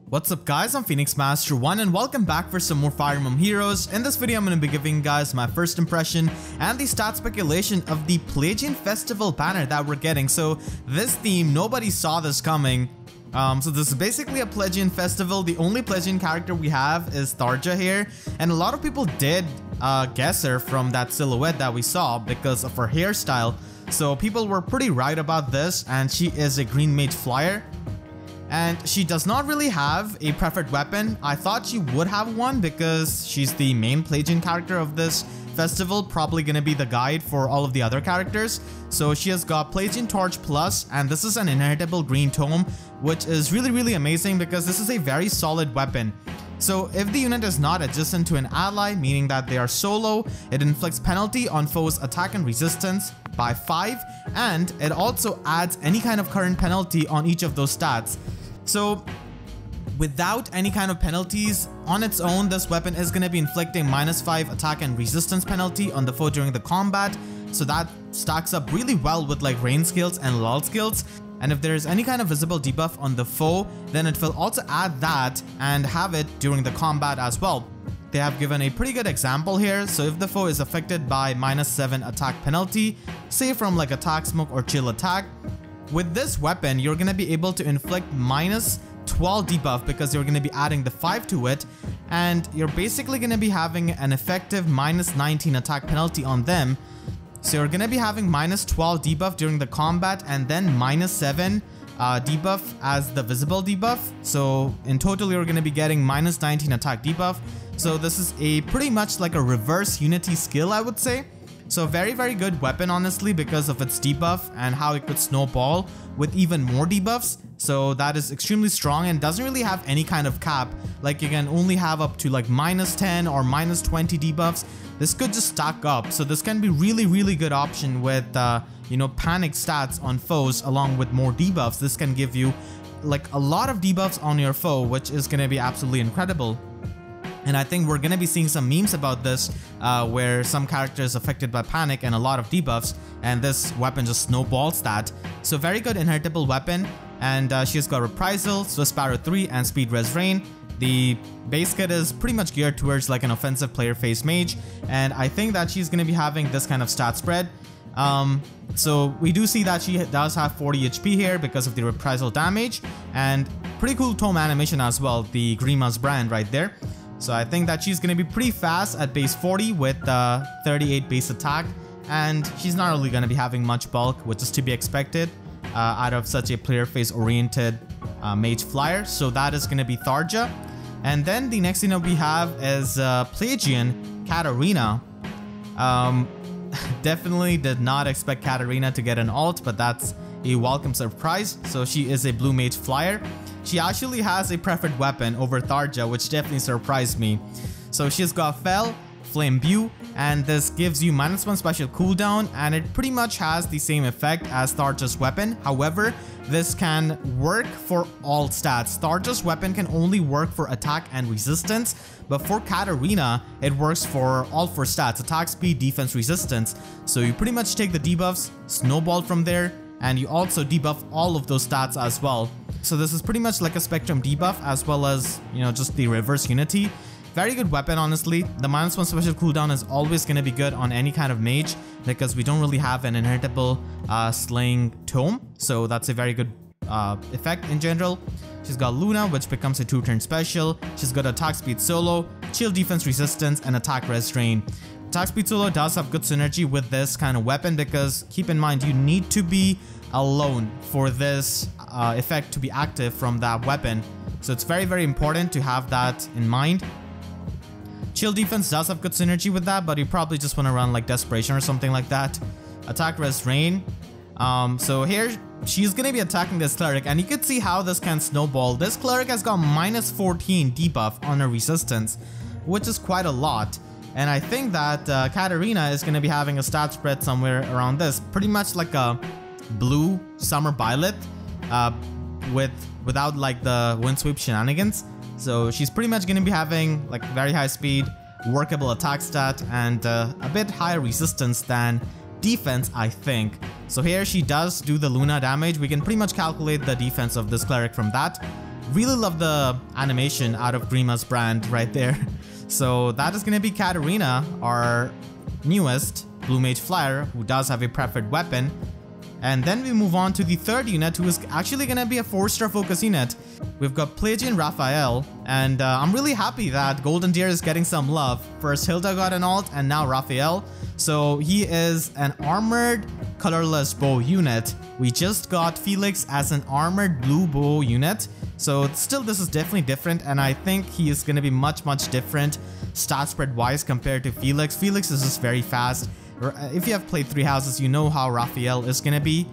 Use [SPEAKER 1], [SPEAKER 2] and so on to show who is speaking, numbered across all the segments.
[SPEAKER 1] What's up guys, I'm Phoenix Master 1 and welcome back for some more Fire Emblem Heroes. In this video I'm going to be giving you guys my first impression and the stat speculation of the Plegian Festival banner that we're getting. So this theme, nobody saw this coming. So this is basically a Plegian festival. The only Plegian character we have is Tharja here, and a lot of people did guess her from that silhouette that we saw because of her hairstyle. So people were pretty right about this, and she is a green mage flyer. And she does not really have a preferred weapon. I thought she would have one because she's the main Plegian character of this festival, probably gonna be the guide for all of the other characters. So she has got Plegian Torch Plus, and this is an inheritable green tome, which is really amazing because this is a very solid weapon. So if the unit is not adjacent to an ally, meaning that they are solo, it inflicts penalty on foes' attack and resistance by 5, and it also adds any kind of current penalty on each of those stats. So without any kind of penalties on its own, this weapon is going to be inflicting -5 attack and resistance penalty on the foe during the combat. So that stacks up really well with like range skills and lull skills. And if there is any kind of visible debuff on the foe, then it will also add that and have it during the combat as well. They have given a pretty good example here. So if the foe is affected by -7 attack penalty, say from like attack smoke or chill attack, with this weapon, you're going to be able to inflict -12 debuff because you're going to be adding the 5 to it, and you're basically going to be having an effective -19 attack penalty on them. So you're going to be having -12 debuff during the combat and then -7 debuff as the visible debuff. So in total, you're going to be getting -19 attack debuff. So this is a pretty much like a reverse unity skill, I would say. So very good weapon honestly because of its debuff and how it could snowball with even more debuffs. So that is extremely strong and doesn't really have any kind of cap. Like you can only have up to like -10 or -20 debuffs. This could just stack up. So this can be really good option with you know, panic stats on foes along with more debuffs. This can give you like a lot of debuffs on your foe, which is going to be absolutely incredible. And I think we're going to be seeing some memes about this where some character is affected by panic and a lot of debuffs, and this weapon just snowballs that. So very good inheritable weapon, and she's got Reprisal, Swiss Sparrow 3 and Speed Res Rain. The base kit is pretty much geared towards like an offensive player face mage, and I think that she's going to be having this kind of stat spread. So we do see that she does have 40 HP here because of the reprisal damage, and pretty cool tome animation as well, the Grima's brand right there. So I think that she's going to be pretty fast at base 40 with 38 base attack, and she's not really going to be having much bulk, which is to be expected out of such a player face oriented mage flyer. So that is going to be Tharja. And then the next thing that we have is Plegian Katarina. Definitely did not expect Katarina to get an alt, but that's a welcome surprise. So she is a blue mage flyer. She actually has a preferred weapon over Tharja, which definitely surprised me. So she's got Fel, Flame Bew, and this gives you -1 special cooldown, and it pretty much has the same effect as Tharja's weapon. However, this can work for all stats. Tharja's weapon can only work for attack and resistance, but for Katarina, it works for all 4 stats: attack, speed, defense, resistance. So you pretty much take the debuffs, snowball from there, and you also debuff all of those stats as well. So this is pretty much like a spectrum debuff as well as, you know, just the reverse unity. Very good weapon honestly. The -1 special cooldown is always going to be good on any kind of mage because we don't really have an inheritable slaying tome. So that's a very good effect in general. She's got Luna, which becomes a 2-turn special. She's got attack speed solo, chill defense resistance, and attack res drain. Attack speed solo does have good synergy with this kind of weapon because keep in mind you need to be alone for this effect to be active from that weapon. So it's very important to have that in mind. Chill defense does have good synergy with that, but you probably just want to run like desperation or something like that. Attack res rain. So here she's going to be attacking this cleric, and you can see how this can snowball. This cleric has got -14 debuff on her resistance, which is quite a lot. And I think that Katarina is going to be having a stat spread somewhere around this, pretty much like a blue summer violet without like the windsweep shenanigans. So she's pretty much going to be having like very high speed, workable attack stat, and a bit higher resistance than defense, I think. So here she does do the Luna damage. We can pretty much calculate the defense of this cleric from that. Really love the animation out of Grima's brand right there. So that is going to be Katarina, our newest Blue Mage Flyer, who does have a preferred weapon. And then we move on to the third unit, who is actually going to be a 4-star focus unit. We've got Plegian Raphael, and I'm really happy that Golden Deer is getting some love. First Hilda got an alt, and now Raphael. So he is an armored colorless bow unit. We just got Felix as an armored blue bow unit. So still, this is definitely different, and I think he is going to be much different stat spread wise compared to Felix. Felix is just very fast. If you have played 3 houses, you know how Raphael is going to be.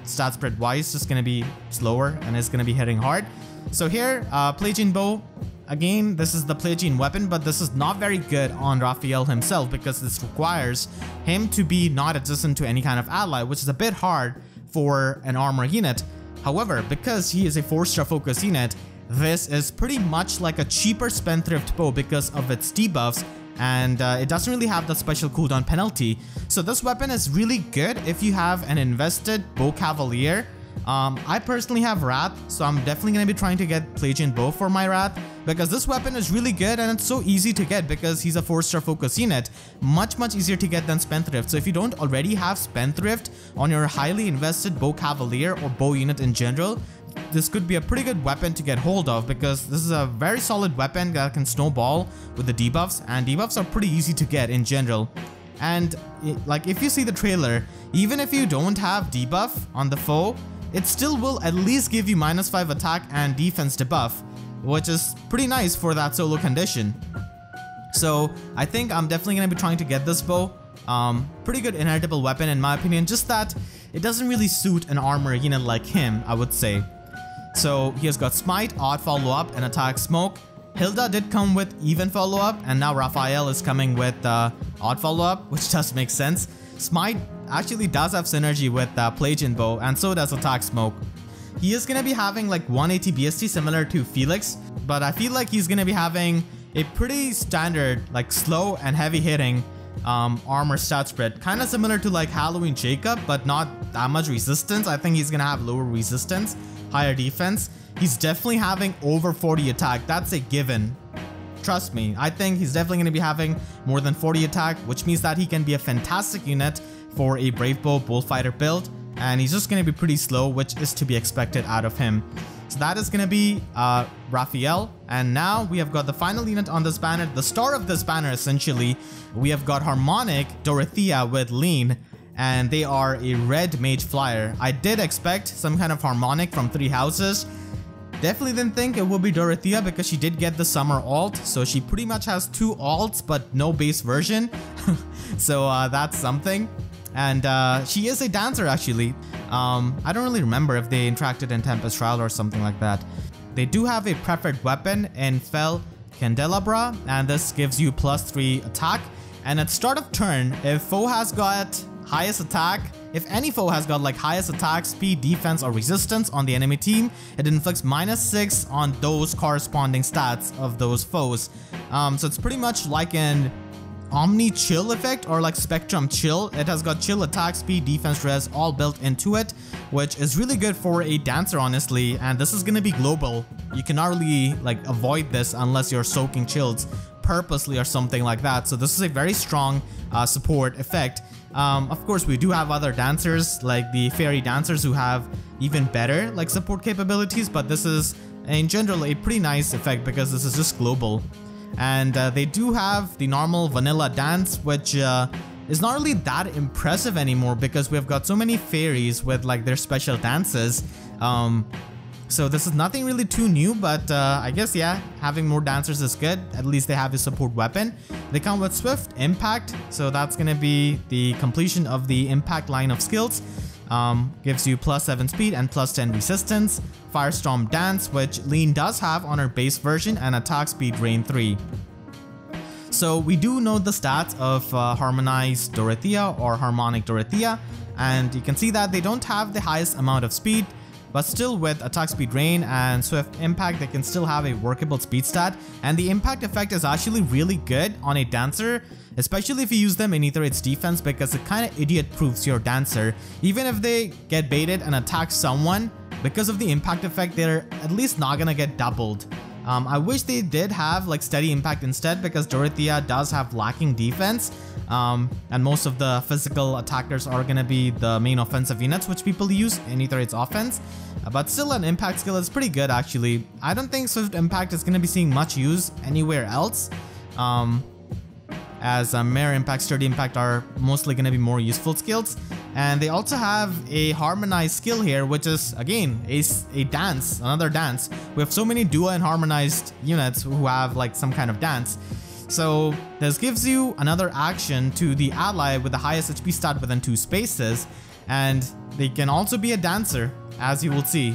[SPEAKER 1] Stat spread wise, just going to be slower and is going to be hitting hard. So here, Plegian bow. Again, this is the Plegian weapon, but this is not very good on Raphael himself because this requires him to be not adjacent to any kind of ally, which is a bit hard for an armor unit. However, because he is a 4-star focus unit, this is pretty much like a cheaper spendthrift bow because of its debuffs, and it doesn't really have the special cooldown penalty. So this weapon is really good if you have an invested bow cavalier. I personally have Wrath, so I'm definitely going to be trying to get Plegian bow for my Wrath because this weapon is really good and it's so easy to get because he's a 4-star focus unit. Much easier to get than Spendthrift. So if you don't already have Spendthrift on your highly invested bow cavalier or bow unit in general, this could be a pretty good weapon to get hold of because this is a very solid weapon that can snowball with the debuffs, and debuffs are pretty easy to get in general. And like if you see the trailer, even if you don't have debuff on the foe, it still will at least give you -5 attack and defense debuff, which is pretty nice for that solo condition. So I think I'm definitely going to be trying to get this bow. Pretty good inheritable weapon in my opinion, just that it doesn't really suit an armor unit like him, I would say. So he has got Smite, Odd Follow-Up, and Attack Smoke. Hilda did come with Even Follow-Up, and now Raphael is coming with Odd Follow-Up, which does make sense. Smite actually does have synergy with Plegian bow, and so does Attack Smoke. He is going to be having like 180 BST similar to Felix, but I feel like he's going to be having a pretty standard, like slow and heavy hitting armor stat spread. Kind of similar to like Halloween Jacob, but not that much resistance. I think he's going to have lower resistance, higher defense. He's definitely having over 40 attack. That's a given. Trust me, I think he's definitely going to be having more than 40 attack, which means that he can be a fantastic unit for a Brave Bow Bullfighter build, and he's just going to be pretty slow, which is to be expected out of him. So that is going to be Raphael, and now we have got the final unit on this banner, the star of this banner essentially. We have got Harmonic, Dorothea with Lean, and they are a red mage flyer. I did expect some kind of Harmonic from 3 houses. Definitely didn't think it would be Dorothea because she did get the summer alt, so she pretty much has 2 alts but no base version. So that's something. And she is a dancer actually. I don't really remember if they interacted in Tempest Trial or something like that. They do have a preferred weapon in Fel Candelabra, and this gives you +3 attack. And at start of turn, if foe has got highest attack, if any foe has got like highest attack, speed, defense, or resistance on the enemy team, it inflicts -6 on those corresponding stats of those foes. So it's pretty much like an Omni Chill effect or like Spectrum Chill. It has got chill attack, speed, defense, res all built into it, which is really good for a dancer honestly, and this is going to be global. You cannot really like avoid this unless you're soaking chills purposely or something like that. So this is a very strong support effect. Of course, we do have other dancers like the fairy dancers who have even better like support capabilities, but this is in general a pretty nice effect because this is just global. And they do have the normal vanilla dance, which is not really that impressive anymore because we've got so many fairies with like their special dances. So this is nothing really too new, but I guess, yeah, having more dancers is good. At least they have a support weapon. They come with Swift Impact, so that's going to be the completion of the Impact line of skills. Gives you +7 speed and +10 resistance. Firestorm Dance, which Lean does have on her base version, and attack speed Rain 3. So we do know the stats of Harmonized Dorothea or Harmonic Dorothea, and you can see that they don't have the highest amount of speed, but still with attack speed Rain and Swift Impact, they can still have a workable speed stat, and the impact effect is actually really good on a dancer, especially if you use them in either its defense, because it kind of idiot proofs your dancer. Even if they get baited and attack someone, because of the impact effect, they're at least not gonna get doubled. I wish they did have like steady impact instead, because Dorothea does have lacking defense, and most of the physical attackers are gonna be the main offensive units which people use in either its offense. But still, an impact skill is pretty good actually. I don't think Swift Impact is gonna be seeing much use anywhere else, as Mere Impact, Sturdy Impact are mostly gonna be more useful skills. And they also have a harmonized skill here, which is again a dance, another dance. We have so many duo and harmonized units who have like some kind of dance. So this gives you another action to the ally with the highest HP stat within 2 spaces, and they can also be a dancer, as you will see.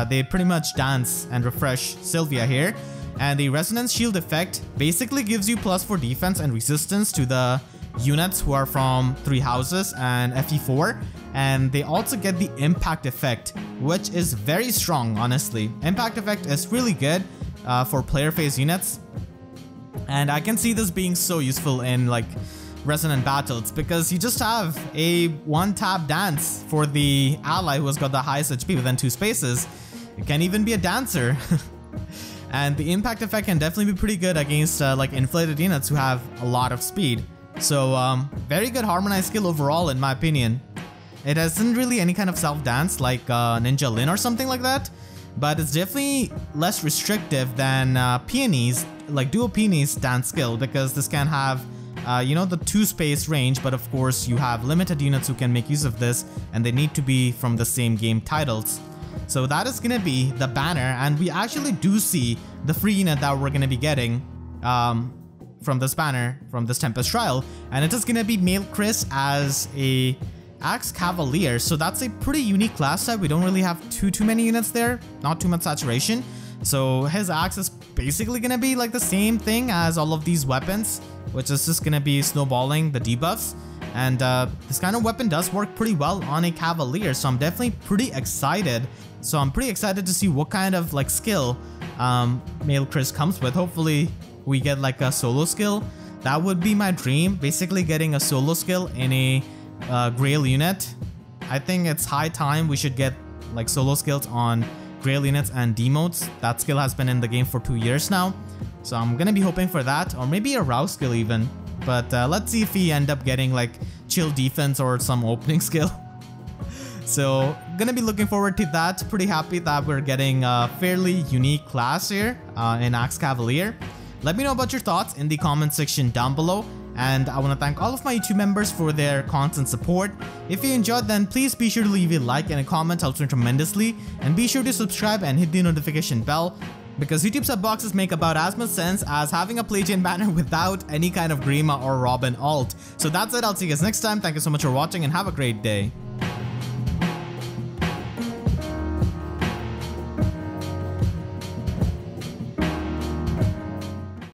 [SPEAKER 1] They pretty much dance and refresh Sylvia here. And the Resonance Shield effect basically gives you +4 defense and resistance to the units who are from 3 houses and FE4, and they also get the impact effect, which is very strong. Honestly, impact effect is really good for player phase units, and I can see this being so useful in like resonant battles, because you just have a 1-tap dance for the ally who has got the highest HP within 2 spaces. It can even be a dancer. And the impact effect can definitely be pretty good against like inflated units who have a lot of speed. So very good harmonized skill overall in my opinion. It isn't really any kind of self-dance like Ninja Lin or something like that, but it's definitely less restrictive than Peony's, like Duo Peony's dance skill, because this can have you know, the 2-space range, but of course you have limited units who can make use of this, and they need to be from the same game titles. So that is gonna be the banner, and we actually do see the free unit that we're gonna be getting from this banner, from this Tempest Trial, and it is gonna be Male Kris as a Axe Cavalier. So that's a pretty unique class type. We don't really have too many units there, not too much saturation. So his axe is basically gonna be like the same thing as all of these weapons, which is just gonna be snowballing the debuffs. And this kind of weapon does work pretty well on a Cavalier, so I'm definitely pretty excited. So I'm pretty excited to see what kind of like skill Male Kris comes with. Hopefully we get like a solo skill. That would be my dream, basically getting a solo skill in a Grail unit. I think it's high time we should get like solo skills on Grail units and demotes. That skill has been in the game for 2 years now, so I'm gonna be hoping for that, or maybe a Rouse skill even. But let's see if we end up getting like chill defense or some opening skill. So gonna be looking forward to that. Pretty happy that we're getting a fairly unique class here in Axe Cavalier. Let me know about your thoughts in the comment section down below. And I want to thank all of my YouTube members for their constant support. If you enjoyed, then please be sure to leave a like and a comment, helps me tremendously. And be sure to subscribe and hit the notification bell, because YouTube sub boxes make about as much sense as having a Plegian banner without any kind of Grima or Robin alt. So that's it, I'll see you guys next time. Thank you so much for watching and have a great day.